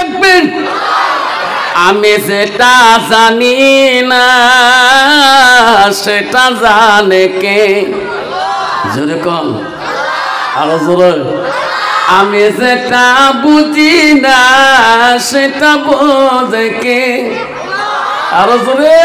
থাকবেন আমি যেটা জানি না সেটা জানে কে জোরে কোন আরো জোরে আমি যেটা বুঝি না সেটা বোঝে কে আরো জোরে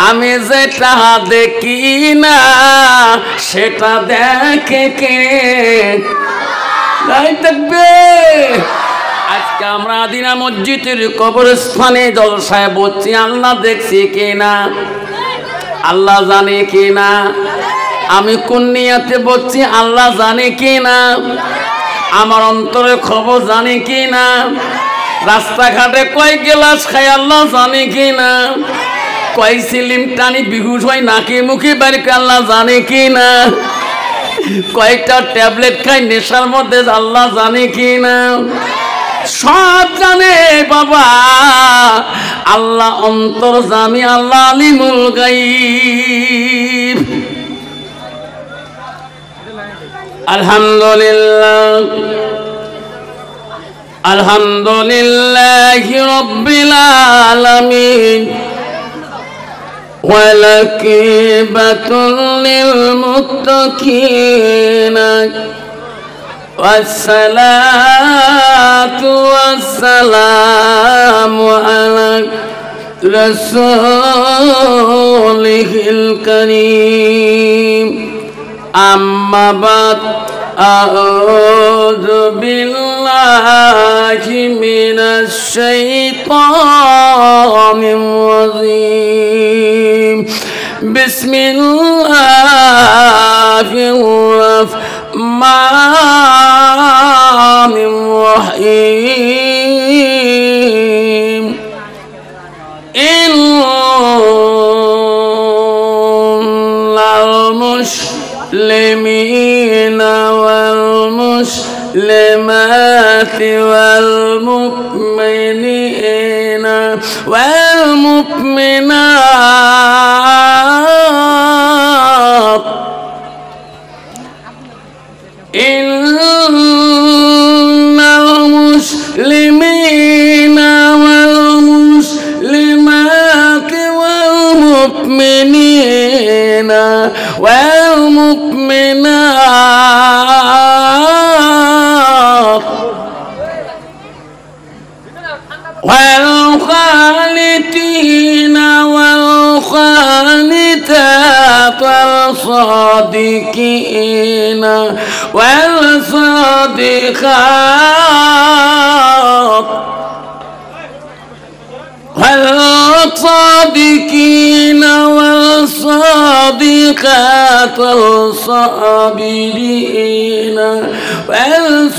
আমি যেটা দেখি না সেটা দেখে কে নাই থাকবে আজকে আমরা আদিনা মসজিদের কবরস্থানে জলসায় বলছি আল্লাহ দেখছি কিনা আল্লাহ জানে কিনা আমি কোন নিয়তে বলছি আল্লাহ জানে কিনা আমার অন্তরে খবর জানে কিনা রাস্তাঘাটে কয় গ্লাস খাই আল্লাহ জানে কিনা কয় সিলিম টানি বিহুশ হয় নাকি মুখে বাড়ি আল্লাহ জানে কিনা কয়েকটা ট্যাবলেট খাই নেশার মধ্যে আল্লাহ জানে কিনা সব জানে বাবা আল্লাহ অন্তর্যামী আল্লাহ আলিমুল গায়ব আলহামদুলিল্লাহ আলহামদুলিল্লাহি রাব্বিল আলামিন ওয়ালাকিবাতুল লিল মুত্তাকিন ওয়াসসালাতু ওয়াসসালামু আলা রাসূলিল কারীম আম্মা বাদ আউযু বিল্লাহি মিনাশ শাইতানির রাজীম বিসমিল্লাহির রাহমানির রাহিম ইন্নাল মুসলিমিনা ওয়াল মুসলিমাতি ওয়াল মুমিনিনা ওয়াল মুমিনাত ইন্নাল মুসলিমিনা ওয়াল মুসলিমাতি ওয়াল মুমিনিনা ওয়াল মুমিনাত ওয়াল খানিতিনা ওয়াল খানিতাত ওয়াল সাদিকিনা ওয়াল সাদিকাত والصادقين والصادقات والصابرين والصابرات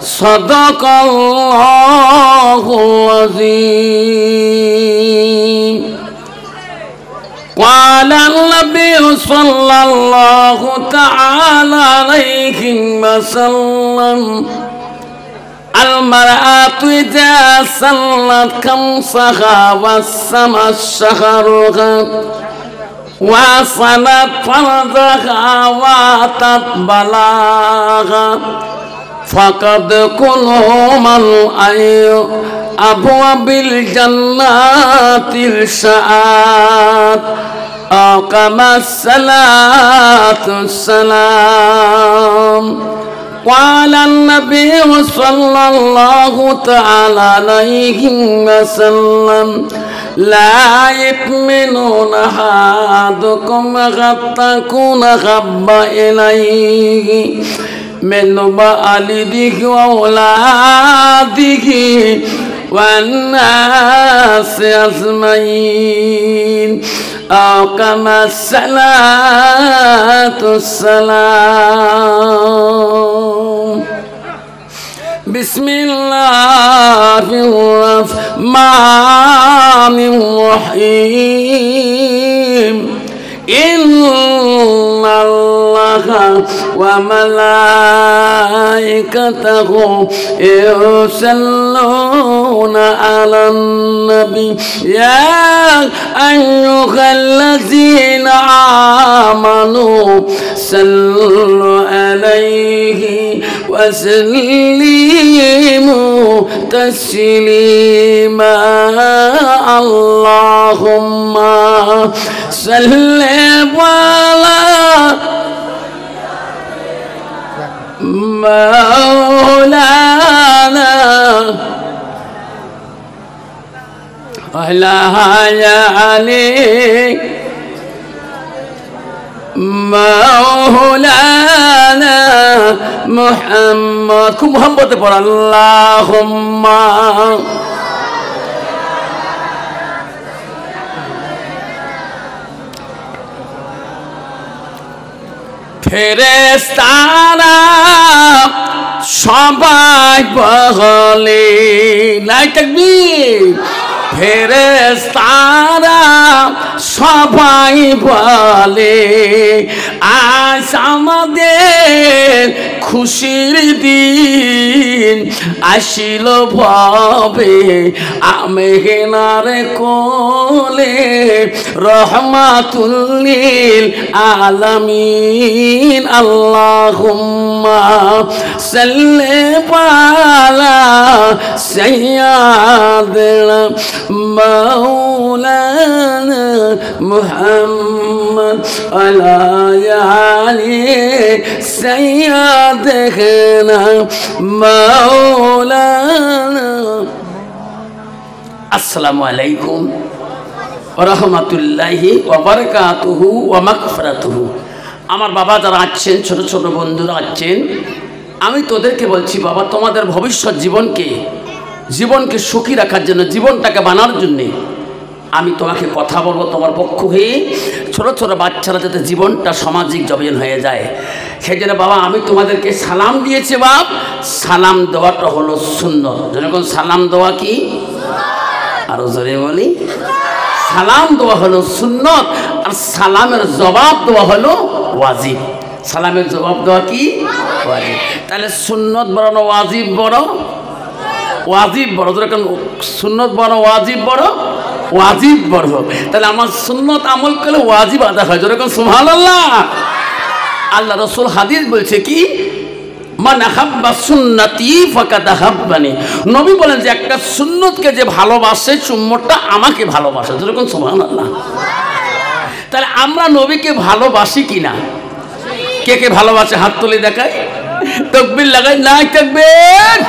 صدق الله العظيم قال النبي صلى الله تعالى عليه وسلم المرأة إذا صلت خمسها وسمت شهرها وصلت فرضها واتت بلاغها فقد كلوا من أي أبواب الجنات الشاءات أقام الصلاة السلام قال النبي صلى الله تعالى عليه وسلم لا يؤمنون أحدكم حتى يكون أحب إليه من والده وأولاده والناس أجمعين أو كما الصلاة السلام بسم الله الرحمن الرحيم إن الله وملائكته يصلون على النبي يا أيها الذين آمنوا صلوا عليه وسلموا تسليما اللهم صل على مولانا وعلى آله مولانا محمد খুব মোহাম্মতে পড় আল্লাহুম্মা ফেরেশতারা সবাই বলে লা তাকবীর ফেরেশতারা সবাই বলে আজ আমাদের খুশির দিন আসিল ভাবে আমেনার কোলে রহমাতুল লিল আলামিন আল্লাহুম্মা সাল্লি আলা সাইয়্যিদিনা مولانا محمد على آله سيدنا مولانا السلام عليكم ورحمة الله وبركاته ومغفرته আমার বাবা যারা আছেন ছোট ছোট বন্ধুরা আছেন আমি তোদেরকে বলছি বাবা তোমাদের ভবিষ্যৎ জীবনকে সুখী রাখার জন্য জীবনটাকে বানার জন্য আমি তোমাকে কথা বলবো তোমার পক্ষ হয়ে ছোট ছোট বাচ্চারা যাতে জীবনটা সামাজিক জবন হয়ে যায় সেই জন্য বাবা আমি তোমাদেরকে সালাম দিয়েছি বাপ সালাম দেওয়াটা হলো সুন্নত যখন সালাম দেওয়া কি আরো জোরে বলি সালাম দেওয়া হলো সুন্নত আর সালামের জবাব দেওয়া হলো ওয়াজিব সালামের জবাব দেওয়া কি ওয়াজিব তাহলে সুন্নত বড় না ওয়াজিব বড় ওয়াজিব বড় যেরকম সুন্নত বড় ওয়াজিব বড় ওয়াজিব বড় তাহলে আমার সুন্নত আমল করলে ওয়াজিব আদা হয় যেরকম সুবহানাল্লাহ আল্লাহ রাসূল হাদিস বলছে কি মান আহাব্বা সুন্নতি ফাকাদ আহাব্বানি নবী বলেন যে একটা সুন্নতকে যে ভালোবাসে সুন্নতটা আমাকে ভালোবাসে যেরকম সুবহানাল্লাহ তাহলে আমরা নবীকে ভালোবাসি কিনা কে কে ভালোবাসে হাত তুলে দেখায় তাকবীর লাগাই না তাকবীর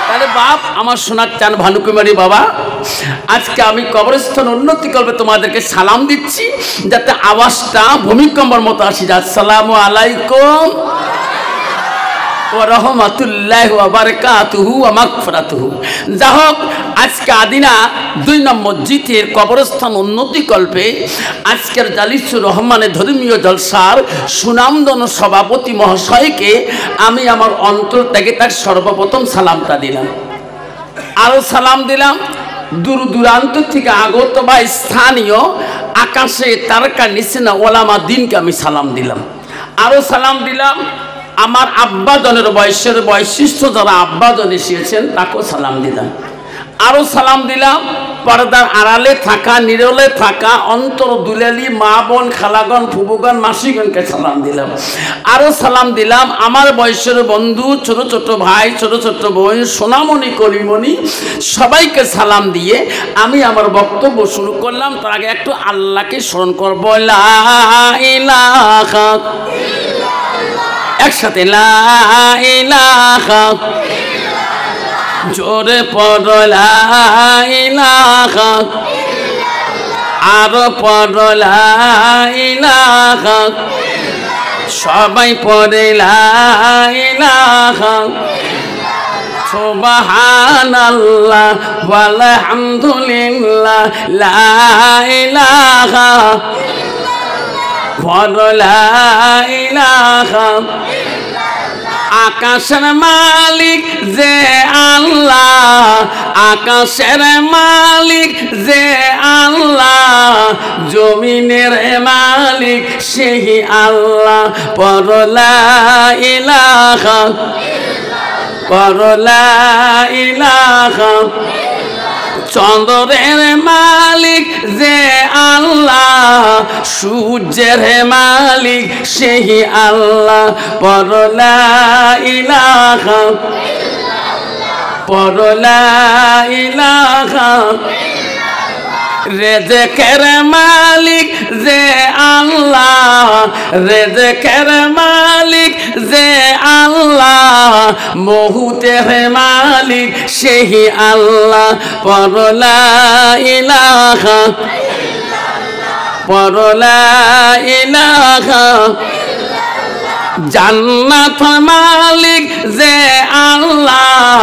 তাহলে বাপ আমার সোনার চান ভানুকুমারী বাবা আজকে আমি কবরস্থান উন্নতি করবে তোমাদেরকে সালাম দিচ্ছি যাতে আওয়াজটা ভূমিকম্পের মতো আসি যায় আসসালামু আলাইকুম ওয়া রাহমাতুল্লাহি ওয়া বারাকাতুহু ওয়া মাগফিরাতুহু যা হোক আজকে আদিনা 2 নম্বর মসজিদের কবরস্থান উন্নতি কল্পে আজকের জালিসুর রহমানের ধর্মীয় জলসার সুনামধন্য সভাপতি মহাশয়কে আমি আমার অন্তর থেকে তার সর্বপ্রথম সালামটা দিলাম আরও সালাম দিলাম দূর দূরান্ত থেকে আগত বা স্থানীয় আকাশে তারকা নিচে ওলামা দিনকে আমি সালাম দিলাম আরও সালাম দিলাম আমার আব্বাজনের বয়সের বৈশিষ্ট্য যারা আব্বাজন এসেছেন তাকেও সালাম দিলাম আরও সালাম দিলাম পর্দার আড়ালে থাকা নিরলে থাকা অন্তর দুলালি মা বোন খালাগণ ফুবুগণ মাসিগণকে সালাম দিলাম আরও সালাম দিলাম আমার বয়সের বন্ধু ছোট ছোট ভাই ছোট ছোট বোন সোনামণি কলিমণি সবাইকে সালাম দিয়ে আমি আমার বক্তব্য শুরু করলাম তার আগে একটু আল্লাহকে স্মরণ করব লা ইলাহা একসাথে লা ইলাহা জোরে পড় লা ইলাহা আরো পড় লা ইলাহা সবাই পড়ে লা ইলাহা সুবহানাল্লাহ ওয়ালহামদুলিল্লাহ লা ইলাহা পড় লা ইলাহা আকাশের মালিক যে আল্লাহ আকাশের মালিক যে আল্লাহ জমিনের মালিক সেই আল্লাহ পড় লা ইলাহা পড় লা ইলাহা চন্দ্রের মালিক যে আল্লাহ, সূর্যের মালিক সেই আল্লাহ। পড় লা ইলাহা, পড় লা ইলাহা। রেজেকের মালিক যে আল্লাহ, রেজেকের মালিক যে আল্লাহ, মহুতের মালিক সেই আল্লাহ। পড় লা ইলাহা, পড় লা ইলাহা। জান্নাত মালিক যে আল্লাহ,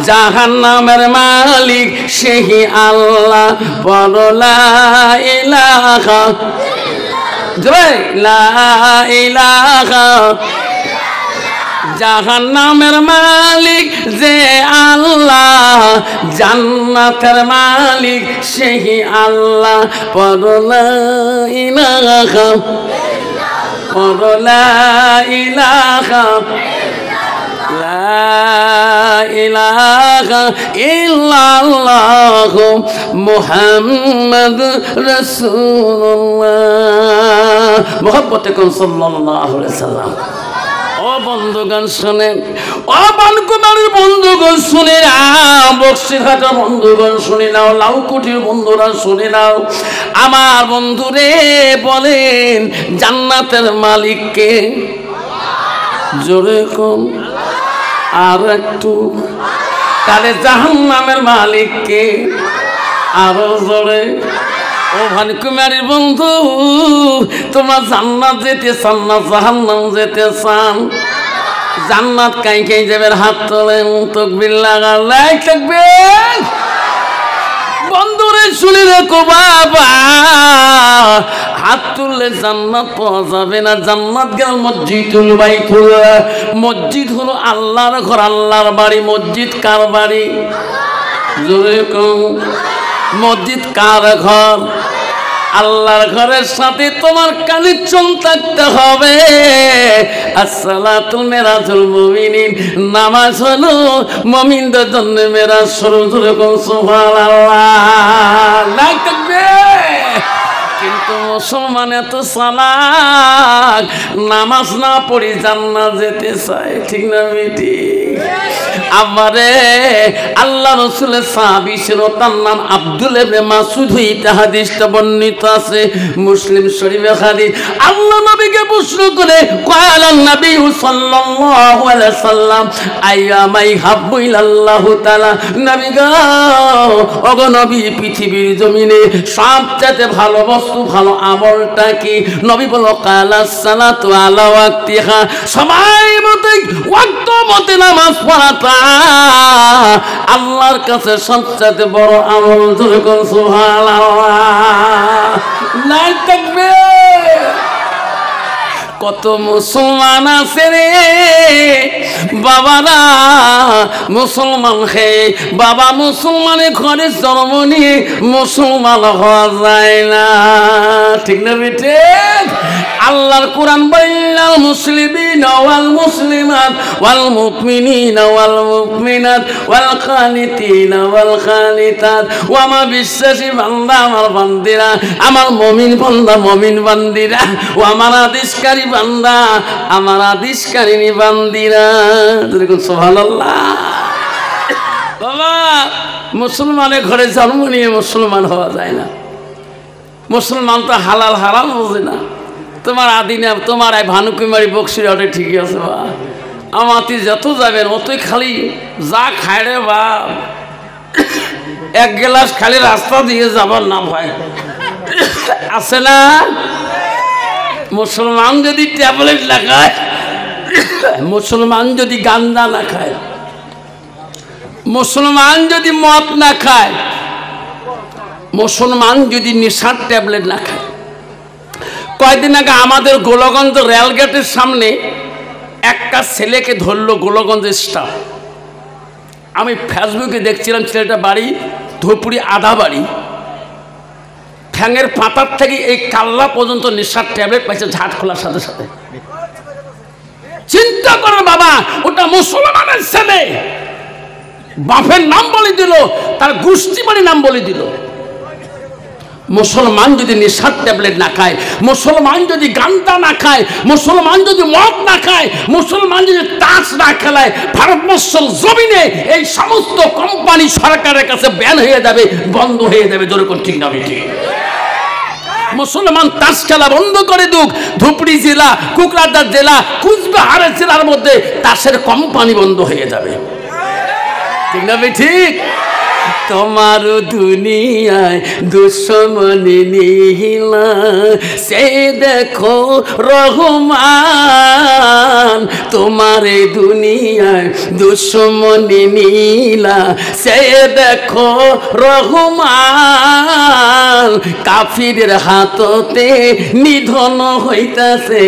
জাহান্নামের মালিক সেই আল্লাহ। পড় লা ইলাহা, লা ইলাহা। জাহান্নামের মালিক যে আল্লাহ, জান্নাতের মালিক সেই আল্লাহ। পড় লা ইলাহা, পড় লা ইলাহা, লা ইলাহা ইল্লাল্লাহু মুহাম্মাদুর রাসূলুল্লাহ। মুহাব্বতে কোন সাল্লাল্লাহু আলাইহি সাল্লাম। ও বন্ধুগণ শুনেন, ও বানকুমারীর বন্ধুগণ শুনে নাও, বক্সিরহাটের বন্ধুগণ শুনে নাও, লাউকুটির বন্ধুরা শুনে নাও। আমার বন্ধুরে বলেন, জান্নাতের মালিককে জোরে কম আর একটু। তাহলে জাহান্নামের মালিককে আরো জোরে। ও ভানকুমারীর বন্ধু, তোমরা জান্নাত যেতে চান না জাহান্নাম যেতে চান? জান্নাত কাই কাই যাবেন? হাত তোলেন, তাকবীর লাগান, লাইক তাকবীর। বন্ধুরে শুনে রেখো বাবা, হাত তুললে জান্নাত পাওয়া যাবে না। জান্নাত গেল মসজিদুল বাইতুল্লাহ। মসজিদ হলো আল্লাহর ঘর, আল্লাহর বাড়ি। মসজিদ কার বাড়ি? জোরে কও। মসজিদ কার ঘর? আল্লাহর ঘরের সাথে তোমার কানেকশন থাকতে হবে। আসসালাতু মিরাজুল মুমিনিন, নামাজ হলো মুমিনদের জন্য মেরাজ। শুরু করে কোন সুবহানাল্লাহ, লা তাকবীর। কিন্তু মুসলমান এত চালাক, নামাজ না পড়ি জান্নাত যেতে চায়। ঠিক না বেটি? আমারে আল্লাহ রাসূলের সাহাবী ছিল, তার নাম আব্দুল ইবনে মাসউদ। হইতে হাদিসটা বর্ণিত আছে মুসলিম শরীফে হাদিস। আল্লাহ নবীকে প্রশ্ন করে, ক্বালান নবী সাল্লাল্লাহু আলাইহি সাল্লাম আইয়ামাই হাব্বু ইলাল্লাহু তাআলা। নবী গো, ওগো নবী, পৃথিবীর জমিনে সবচেয়ে ভালো বস্তু, ভালো আমলটা কি? নবী বলল, কালাস সালাতু আলা ওয়াক্তিহা। সময় মতে, ওয়াক্ত মতে নামাজ পড়াটা আল্লাহর কাছে সবচেয়ে বড় আমল। জোরে কোন সুবহানাল্লাহ, লা তাকবীর। কত মুসলমান আছে রে বাবারা, মুসলমান হে বাবা, মুসলমানের ঘরে জন্ম নিয়ে মুসলমান হওয়া যায় না। ঠিক না বেটে? আল্লাহর কোরআন বলল, মুসলিমিনা ওয়াল মুসলিমাত ওয়াল মুমিনিনা ওয়াল মুমিনাত ওয়াল কানিতিনা ওয়াল কানিতাত। ও আমার বিশ্বাসী বান্দা, আমার বান্দিরা, আমার মুমিন বান্দা, মুমিন বান্দিরা, ও আমার আদেশকারী বান্দা, আমার আদেশকারিনী বান্দিরা। দেখুন সুবহানাল্লাহ। বাবা, মুসলমানের ঘরে জন্ম নিয়ে মুসলমান হওয়া যায় না। মুসলমান তো হালাল হারাম বোঝে না। তোমার আদিনা, তোমার এই ভানুকুমারী বক্সিরহাটে ঠিকই আছে বা, আমাতে যত যাবেন অতই খালি যা খায় রে বা, এক গ্লাস খালি রাস্তা দিয়ে যাবার না ভয় আছে না? মুসলমান যদি ট্যাবলেট না খায়, মুসলমান যদি গান্দা না খায়, মুসলমান যদি মদ না খায়, মুসলমান যদি নেশার ট্যাবলেট না খায়। কয়েকদিন আগে আমাদের গোলগঞ্জ রেলগেটের সামনে একটা ছেলেকে ধরলো গোলগঞ্জ স্টাফ। আমি ফেসবুকে দেখছিলাম, ছেলেটা বাড়ি ধুপুরি আধা বাড়ি, ঠ্যাঙের পাতার থেকে এই কাল্লা পর্যন্ত নেশার ট্যাবলেট পাইছে ঝাট খোলার সাথে সাথে। চিন্তা করেন বাবা, ওটা মুসলমানের ছেলে, বাপের নাম বলে দিল, তার গোষ্ঠী বাড়ির নাম বলে দিল। মুসলমান যদি নেশার ট্যাবলেট না খায়, মুসলমান যদি গান্দা না খায়, মুসলমান যদি মদ না খায়, মুসলমান যদি তাস না খেলায়, ভারতবর্ষের জমিনে এই সমস্ত কোম্পানি সরকারের কাছে ব্যান হয়ে যাবে, বন্ধ হয়ে যাবে। যেরকম ঠিক না বেঠিক? মুসলমান তাস খেলা বন্ধ করে দুক, ধুপড়ি জেলা, কোকরাঝার জেলা, কুচবিহারের জেলার মধ্যে তাসের কোম্পানি বন্ধ হয়ে যাবে। ঠিক না বেঠিক? তোমার দুনিয়ায় দুশ্মনী নীলা, সে দেখো রহমান। তোমার দুনিয়ায় দুশ্মনী নীলা, সে দেখো রহমান। কাফিরের হাততে নিধন হইতাছে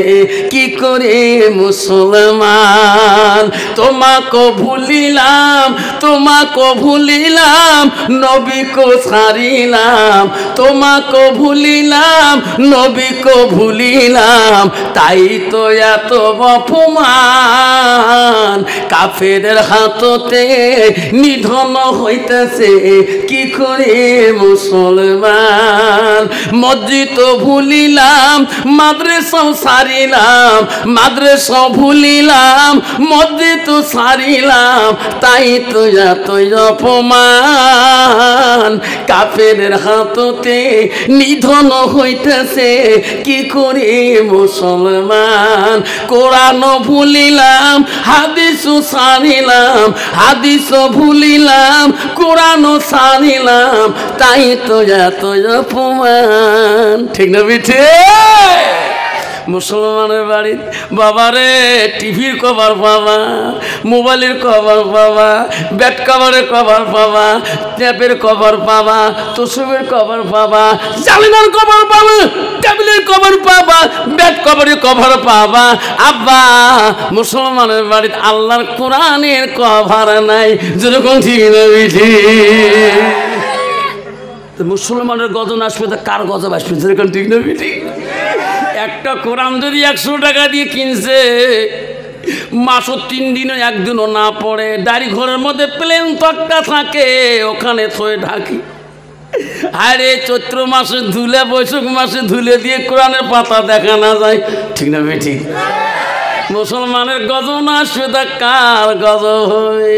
কি করে মুসলমান। তোমাকে ভুলিলাম, তোমাকে ভুলিলাম, নবীকে ছাড়িলাম। তোমাকে ভুলিলাম, নবীকে ভুলিলাম, তাই তো এত অপমান। কাফেরের হাততে নিধন হইতেছে কি করে মুসলমান। মসজিদ ভুলিলাম, মাদ্রাসা ছাড়িলাম, মাদ্রাসা ভুলিলাম, মসজিদ ছাড়িলাম, তাই তো এত অপমান। কাফেরের হাততে নিধন হইতেছে কি করে মুসলমান। কোরআন ভুলিলাম, হাদিস ছাড়িলাম, হাদিস ভুলিলাম, কোরআন ছাড়িলাম, তাই তো এত অপমান। ঠিক না বিঠে? মুসলমানের বাড়ি বাবারে টিভির কভার পাবা, মোবাইলের কভার পাবা, ব্যাট কভারের কভার পাবা, ট্যাপের কভার পাবা, তোষবের কভার পাবা, জালিনার কভার পাবা, টেবিলের কভার পাবা, ব্যাট কভারের কভার পাবা। আব্বা মুসলমানের বাড়িতে আল্লাহর কোরআনের কভার নাই। যেরকম ঠিক না বিঠি? মুসলমানের গজব আসবে তো কার গজব আসবে? যেরকম ঠিক না বিঠি? একটা কোরআন যদি 100 টাকা দিয়ে কিনছে, মাসও 3 দিনও একদিনও না পড়ে, দাড়ি ঘরের মধ্যে প্লেন তক্তা থাকে, ওখানে থয়ে ঢাকি। আরে চৈত্র মাসে ধুলে, বৈশাখ মাসে ধুলে দিয়ে কোরআনের পাতা দেখা না যায়। ঠিক না বেঠিক? মুসলমানের গজব না আসবে তা কার গজব হবে?